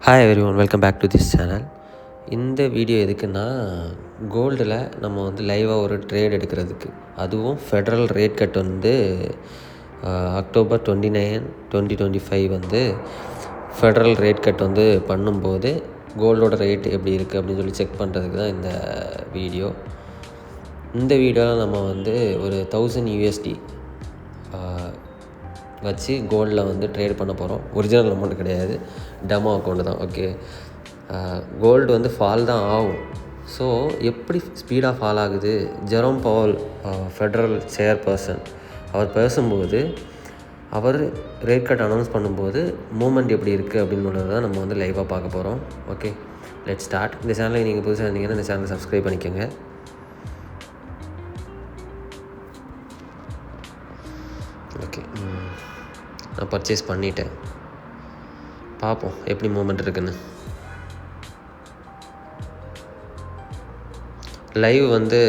Hi everyone, welcome back to this channel. இந்த video எதுக்குன்னா, கோல்டில் நம்ம வந்து லைவாக ஒரு ட்ரேட் எடுக்கிறதுக்கு, அதுவும் ஃபெடரல் ரேட் கட் வந்து October 29, 2025 வந்து ஃபெடரல் ரேட் கட் வந்து பண்ணும்போது கோல்டோட ரேட் எப்படி இருக்குது அப்படின்னு சொல்லி செக் பண்ணுறதுக்கு தான் இந்த வீடியோ. இந்த வீடியோவில் நம்ம வந்து ஒரு 1000 USD வச்சு கோல்டில் வந்து ட்ரேட் பண்ண போகிறோம். ஒரிஜினல் அமௌண்ட் கிடையாது, டெமோ அக்கௌண்ட் தான். ஓகே, கோல்டு வந்து ஃபால் தான் ஆகும். ஸோ எப்படி ஸ்பீடாக ஃபால் ஆகுது? ஜெரோம் பவல், ஃபெடரல் சேர்பர்சன், அவர் பேசும்போது, அவர் ரேட் கட் அனௌன்ஸ் பண்ணும்போது மூமெண்ட் எப்படி இருக்குது அப்படின்னு தான் நம்ம வந்து லைவாக பார்க்க போகிறோம். Okay, let start. இந்த சேனலுக்கு நீங்கள் புதுசாக இருந்தீங்கன்னா இந்த சேனலை சப்ஸ்கிரைப் பண்ணிக்கோங்க. ஓகே, நான் பர்ச்சேஸ் பண்ணிட்டேன். பார்ப்போம் எப்படி மூமெண்ட் இருக்குன்னு. லைவ் வந்து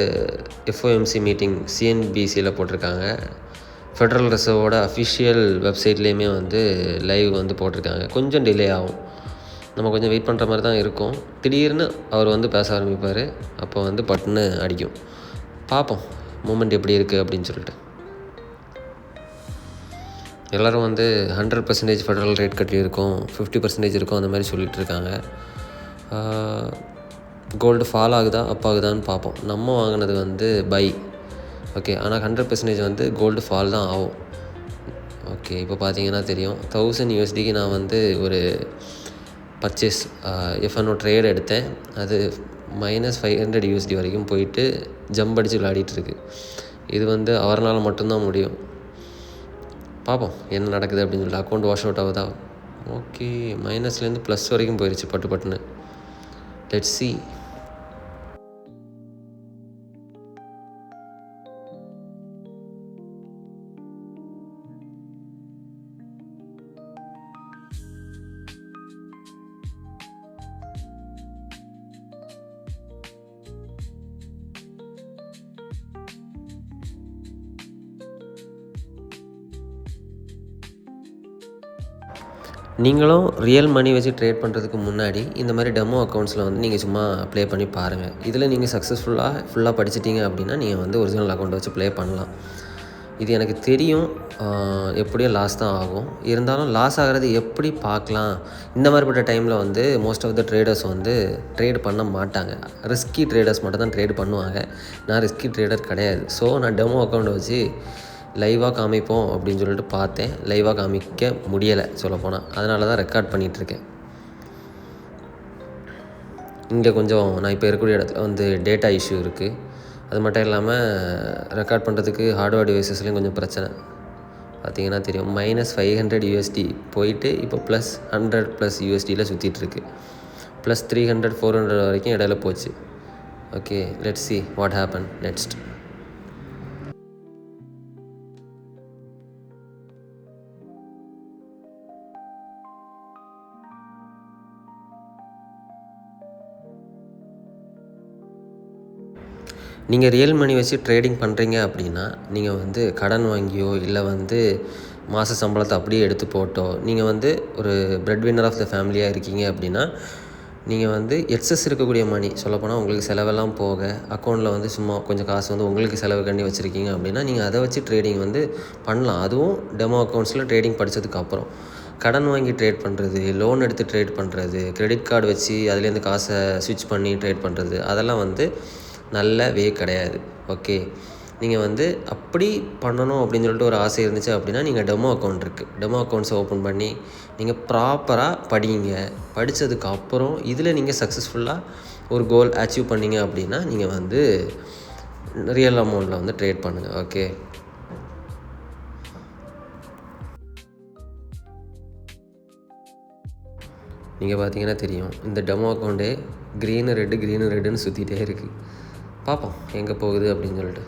FOMC மீட்டிங் CNBCயில் போட்டிருக்காங்க. ஃபெடரல் ரிசர்வோட அஃபிஷியல் வெப்சைட்லேயுமே வந்து லைவ் வந்து போட்டிருக்காங்க. கொஞ்சம் டிலே ஆகும், நம்ம கொஞ்சம் வெயிட் பண்ணுற மாதிரி தான் இருக்கும். திடீர்னு அவர் வந்து பேச ஆரம்பிப்பார், அப்போ வந்து பட்டுன்னு அடிக்கும். பார்ப்போம் மூமெண்ட் எப்படி இருக்குது அப்படின்னு சொல்லிட்டு. எல்லோரும் வந்து 100% ஃபெடரல் ரேட் கட் இருக்கும், 50% இருக்கும், அந்த மாதிரி சொல்லிகிட்டு இருக்காங்க. கோல்டு ஃபால் ஆகுதா அப் ஆகுதான்னு பார்ப்போம். நம்ம வாங்கினது வந்து பை. ஓகே, ஆனால் 100% வந்து கோல்டு ஃபால் தான் ஆகும். ஓகே, இப்போ பார்த்தீங்கன்னா தெரியும், 1000 USDக்கு நான் வந்து ஒரு பர்ச்சேஸ் FNO ட்ரேட் எடுத்தேன். அது -500 USD வரைக்கும் போயிட்டு ஜம்ப் அடித்து விளையாடிட்டுருக்கு. இது வந்து அவரால் மட்டும்தான் முடியும். பார்ப்போம் என்ன நடக்குது அப்படின்னு சொல்லி. அக்கௌண்ட் வாஷ் அவுட் ஆகுதா? ஓகே, மைனஸ்லேருந்து ப்ளஸ் வரைக்கும் போயிடுச்சு பட்டுன்னு. Let's see. நீங்களும் ரியல் மணி வச்சு ட்ரேட் பண்ணுறதுக்கு முன்னாடி இந்த மாதிரி டெமோ அக்கௌண்ட்ஸில் வந்து நீங்கள் சும்மா ப்ளே பண்ணி பாருங்கள். இதில் நீங்கள் ஃபுல்லாக படிச்சிட்டிங்க அப்படின்னா நீங்கள் வந்து ஒரிஜினல் அக்கௌண்ட் வச்சு ப்ளே பண்ணலாம். இது எனக்கு தெரியும், எப்படியும் லாஸ் தான் ஆகும். இருந்தாலும் லாஸ் ஆகிறது எப்படி பார்க்கலாம்? இந்த மாதிரிப்பட்ட டைமில் வந்து மோஸ்ட் ஆஃப் த ட்ரேடர்ஸ் வந்து ட்ரேட் பண்ண மாட்டாங்க. ரிஸ்கி ட்ரேடர்ஸ் மட்டும் தான் ட்ரேட் பண்ணுவாங்க. நான் ரிஸ்கி ட்ரேடர் கிடையாது. ஸோ நான் டெமோ அக்கௌண்ட் வச்சு லைவாக காமிப்போம் அப்படின்னு சொல்லிட்டு பார்த்தேன். லைவாக காமிக்க முடியலை சொல்லப்போனால், அதனால தான் ரெக்கார்ட் பண்ணிகிட்ருக்கேன். இங்கே கொஞ்சம் நான் இப்போ இருக்கக்கூடிய இடத்துல வந்து டேட்டா இஷ்யூ இருக்குது. அது மட்டும் இல்லாமல் ரெக்கார்ட் பண்ணுறதுக்கு ஹார்ட்வேர் டிவைசஸ்லேயும் கொஞ்சம் பிரச்சனை. பார்த்திங்கன்னா தெரியும், -500 USD போயிட்டு இப்போ +100+ USDயில் சுற்றிட்டுருக்கு. +300, 400 வரைக்கும் இடையில போச்சு. Okay, let's see what happen next. நீங்கள் ரியல் மணி வச்சு ட்ரேடிங் பண்ணுறீங்க அப்படின்னா, நீங்கள் வந்து கடன் வாங்கியோ இல்லை வந்து மாத சம்பளத்தை அப்படியே எடுத்து போட்டோ, நீங்கள் வந்து ஒரு பிரெட் வின்னர் ஆஃப் த ஃபேமிலியாக இருக்கீங்க அப்படின்னா, நீங்கள் வந்து எக்ஸஸ் இருக்கக்கூடிய மணி, சொல்லப்போனால் உங்களுக்கு செலவெல்லாம் போக அக்கௌண்ட்டில் வந்து சும்மா கொஞ்சம் காசு வந்து உங்களுக்கு செலவுக்காண்டி வச்சுருக்கீங்க அப்படின்னா, நீங்கள் அதை வச்சு ட்ரேடிங் வந்து பண்ணலாம். அதுவும் டெமோ அக்கௌண்ட்ஸில் ட்ரேடிங் படித்ததுக்கப்புறம். கடன் வாங்கி ட்ரேட் பண்ணுறது, லோன் எடுத்து ட்ரேட் பண்ணுறது, கிரெடிட் கார்டு வச்சு அதுலேருந்து காசை ஸ்விட்ச் பண்ணி ட்ரேட் பண்ணுறது, அதெல்லாம் வந்து நல்ல வே கிடையாது. ஓகே, நீங்கள் வந்து அப்படி பண்ணணும் அப்படின்னு சொல்லிட்டு ஒரு ஆசை இருந்துச்சு அப்படின்னா, நீங்கள் டெமோ அக்கௌண்ட் இருக்குது, டெமோ அக்கௌண்ட்ஸை ஓப்பன் பண்ணி நீங்கள் ப்ராப்பராக படிங்க. படித்ததுக்கப்புறம் இதில் நீங்கள் சக்ஸஸ்ஃபுல்லாக ஒரு கோல் அச்சீவ் பண்ணிங்க அப்படின்னா, நீங்கள் வந்து ரியல் அமௌண்ட்டில் வந்து ட்ரேட் பண்ணுங்கள். ஓகே, நீங்கள் பார்த்தீங்கன்னா தெரியும், இந்த டெமோ அக்கௌண்ட்டே க்ரீனு ரெட்டுன்னு சுற்றிட்டே இருக்குது. பார்ப்போம் எங்கே போகுது அப்படின்னு சொல்லிட்டு.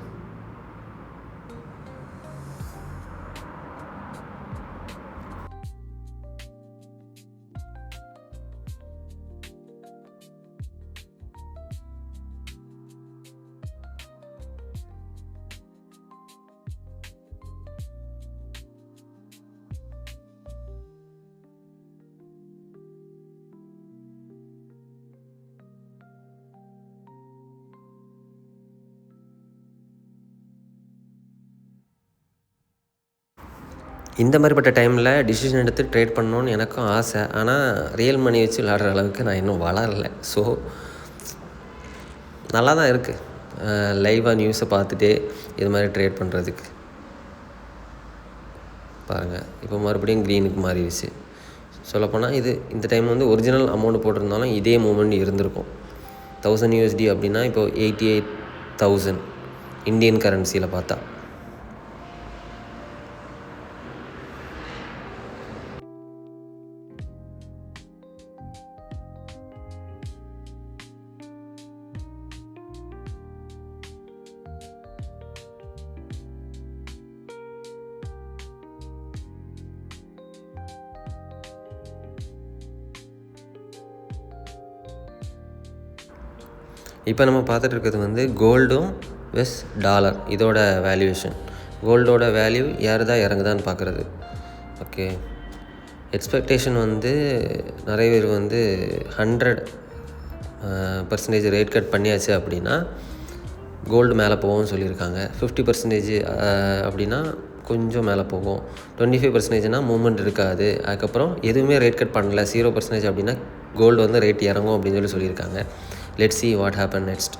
இந்த மாதிரிப்பட்ட டைமில் டிசிஷன் எடுத்து ட்ரேட் பண்ணணுன்னு எனக்கும் ஆசை. ஆனால் ரியல் மணி வச்சு விளையாடுற அளவுக்கு நான் இன்னும் வளரலை. ஸோ நல்லா தான் இருக்குது லைவாக நியூஸை பார்த்துட்டே இது மாதிரி ட்ரேட் பண்ணுறதுக்கு. பாருங்கள், இப்போ மறுபடியும் க்ரீனுக்கு மாறிடுச்சு. சொல்லப்போனால் இது இந்த டைம் வந்து ஒரிஜினல் அமௌண்ட் போட்டிருந்தாலும் இதே மூமெண்ட் இருந்திருக்கும். 1000 USD அப்படின்னா இப்போது 88,000 இந்தியன் கரன்சியில் பார்த்தா. இப்போ நம்ம பார்த்துட்டு இருக்கிறது வந்து கோல்டும் வெஸ் டாலர், இதோட வேல்யூவேஷன். கோல்டோட வேல்யூ ஏறுதா இறங்குதான்னு பார்க்குறது. ஓகே, எக்ஸ்பெக்டேஷன் வந்து நிறைய பேர் வந்து 100% ரேட் கட் பண்ணியாச்சு அப்படின்னா கோல்டு மேலே போகும்னு சொல்லியிருக்காங்க. 50% அப்படின்னா கொஞ்சம் மேலே போகும். 25%னா மூவ்மெண்ட் இருக்காது. அதுக்கப்புறம் எதுவுமே ரேட் கட் பண்ணல 0% அப்படின்னா கோல்டு வந்து ரேட் இறங்கும் அப்படின்னு சொல்லியிருக்காங்க. Let's see what happen next.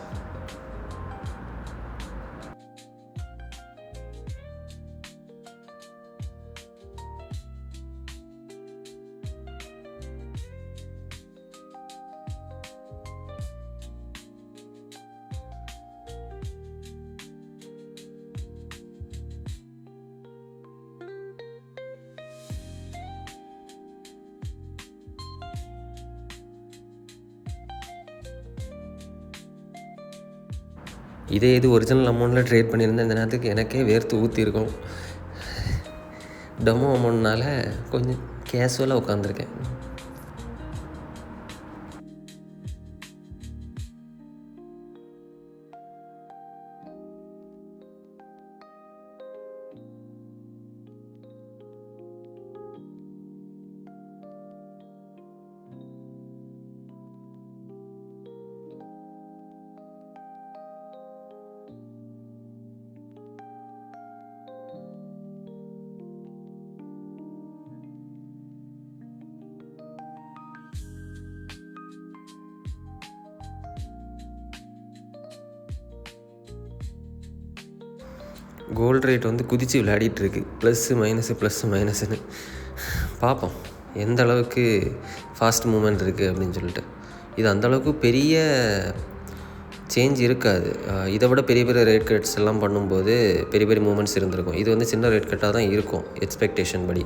இதே இது ஒரிஜினல் அமௌண்ட்டில் ட்ரேட் பண்ணியிருந்தேன் இந்த நேரத்துக்கு எனக்கே வேர்த்து ஊற்றிருக்கும். டெமோ அமௌண்ட்னால கொஞ்சம் கேஷுவலாக உட்காந்துருக்கேன். கோல்டு ரேட் வந்து குதித்து விளையாடிட்டுருக்கு. ப்ளஸ்ஸு மைனஸ்னு பார்ப்போம் எந்த அளவுக்கு ஃபாஸ்ட் மூமெண்ட் இருக்குது அப்படின்னு சொல்லிட்டு. இது அந்தளவுக்கு பெரிய சேஞ்ச் இருக்காது. இதை விட பெரிய பெரிய ரேட் கட்ஸ் எல்லாம் பண்ணும்போது பெரிய பெரிய மூமெண்ட்ஸ் இருந்திருக்கும். இது வந்து சின்ன ரேட் கட்டாக தான் இருக்கும் எக்ஸ்பெக்டேஷன் படி.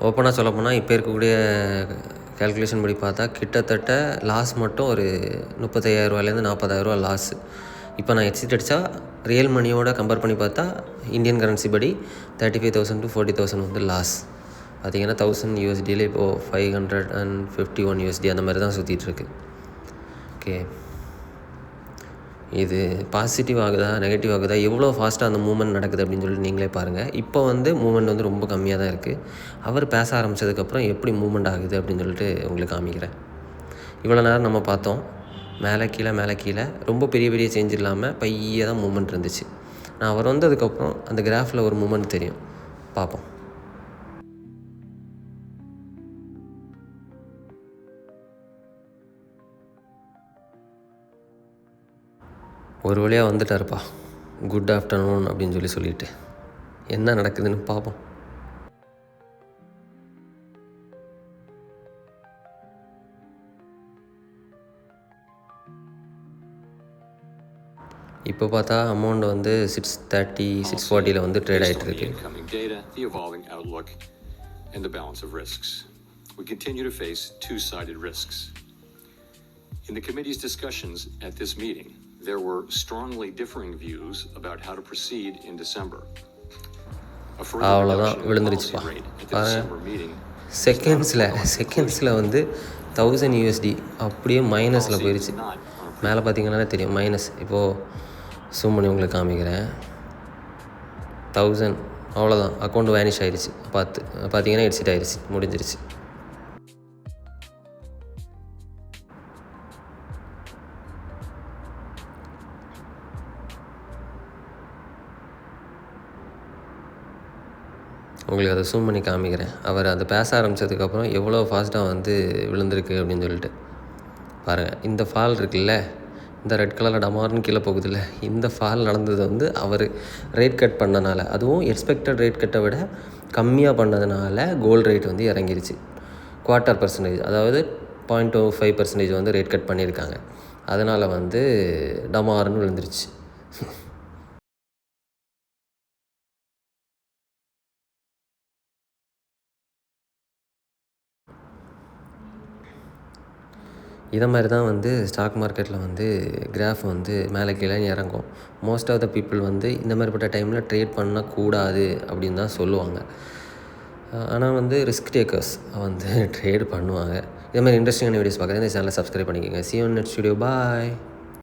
ஓப்பனாக சொல்லப்போனால் இப்போ இருக்கக்கூடிய கேல்குலேஷன் படி பார்த்தா கிட்டத்தட்ட லாஸ் மட்டும் ஒரு 35,000 40,000 லாஸு. இப்போ நான் எக்ஸிட் அடித்தா ரியல் மணியோட கம்பேர் பண்ணி பார்த்தா இந்தியன் கரன்சி படி 35,000 to 40,000 வந்து லாஸ். பார்த்திங்கன்னா 1000 USDயில் இப்போது 551 USD அந்த மாதிரி தான் சுற்றிட்டுருக்கு. ஓகே, இது பாசிட்டிவ் ஆகுதா நெகட்டிவ் ஆகுதா, எவ்வளோ ஃபாஸ்ட்டாக அந்த மூவ்மெண்ட் நடக்குது அப்படின்னு சொல்லிட்டு நீங்களே பாருங்கள். இப்போ வந்து மூவ்மெண்ட் வந்து ரொம்ப கம்மியாக தான் இருக்குது. அவர் பேச ஆரம்பித்ததுக்கப்புறம் எப்படி மூவ்மெண்ட் ஆகுது அப்படின்னு சொல்லிட்டு உங்களுக்கு காமிக்கிறேன். இவ்வளோ நேரம் நம்ம பார்த்தோம் மேலே கீழே ரொம்ப பெரிய பெரிய சேஞ்ச் இல்லாமல் பையே தான் மூவ்மெண்ட் இருந்துச்சு. நான் அவர் வந்ததுக்கப்புறம் அந்த கிராஃபில் ஒரு மூவ்மெண்ட் தெரியும், பார்ப்போம். ஒரு வழியாக வந்துட்டாருப்பா, குட் ஆஃப்டர்நூன் அப்படின்னு சொல்லிட்டு என்ன நடக்குதுன்னு பார்ப்போம். இப்போ பார்த்தா அமௌண்ட் வந்து 630 640 வந்து ட்ரேட் ஆகிட்டு இருக்கு. We continue to face two-sided risks. In the committee's discussions at this meeting, there were strongly differing views about how to proceed in December. அவ்வளோதான் விழுந்துருச்சுப்பா. செகண்ட்ஸில் வந்து 1000 USD அப்படியே மைனஸில் போயிடுச்சு. மேலே பார்த்தீங்கன்னாலே தெரியும் மைனஸ். இப்போது ஜூம் பண்ணி உங்களுக்கு காமிக்கிறேன். 1000 அவ்வளோதான், அக்கௌண்ட் வேனிஷ் ஆயிடுச்சு. பார்த்தீங்கன்னா எக்ஸிட் ஆயிடுச்சு, முடிஞ்சிருச்சு. உங்களுக்கு அதை ஜூம் பண்ணி காமிக்கிறேன். அவர் அதை பேச ஆரம்பித்ததுக்கப்புறம் எவ்வளோ ஃபாஸ்ட்டாக வந்து விழுந்திருக்கு அப்படின்னு சொல்லிட்டு பாருங்கள். இந்த ஃபால் இருக்குல்ல, இந்த ரெட் கலரில் டமார்னு கீழே போகுதுல்ல, இந்த ஃபால் நடந்தது வந்து அவர் ரேட் கட் பண்ணனால, அதுவும் எக்ஸ்பெக்டட் ரேட் கட்டை விட கம்மியாக பண்ணதுனால கோல்டு ரேட் வந்து இறங்கிருச்சு. 0.25%, அதாவது 0.25% வந்து ரேட் கட் பண்ணியிருக்காங்க. அதனால் வந்து டமார்னு விழுந்துருச்சு. இதை மாதிரி தான் வந்து ஸ்டாக் மார்க்கெட்டில் வந்து கிராஃப் வந்து மேலே கீழே இறங்கும். மோஸ்ட் ஆஃப் த பீப்புள் வந்து இந்த மாதிரிப்பட்ட டைமில் ட்ரேட் பண்ணக்கூடாது அப்படின்னு தான் சொல்லுவாங்க. ஆனால் வந்து ரிஸ்க் டேக்கர்ஸ் வந்து ட்ரேட் பண்ணுவாங்க. இதே மாதிரி இன்ட்ரெஸ்டிங்கான வீடியோஸ் பார்க்குறது இந்த சேனலை சப்ஸ்கிரைப் பண்ணிக்கோங்க. See you on next video. Bye.